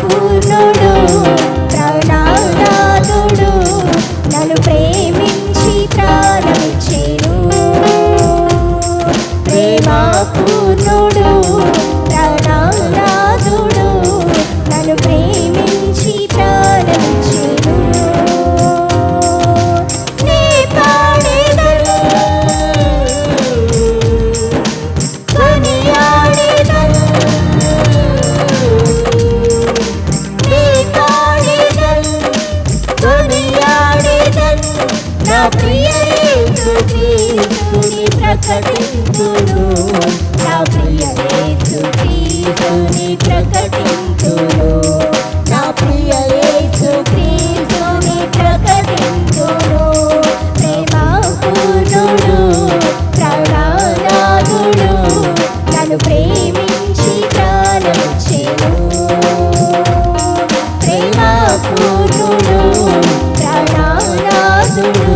పూర్ణుడు ప్రాణనాథుడు నన్ను ప్రేమించి ప్రాణమిచ్చెను. ప్రేమ పూర్ణుడు ప్రాణనాథుడు నన్ను ప్రేమించి ప్రాణమిచ్చెను. నీ పాడెదను కొనియాడెదను, నీ పాడెదను కొనియాడెదను, నా ప్రియ యేసు క్రీస్తుని ప్రకటింతును, నా ప్రియ యేసు క్రీస్తుని ప్రకటింతును, నా ప్రియ యేసు క్రీస్తుని ప్రకటింతును. ప్రేమ పూర్ణుడు ప్రాణనాథుడు నన్ను ప్రేమించి ప్రాణమిచ్చెను. ప్రేమ పూర్ణుడు ప్రాణనాథుడు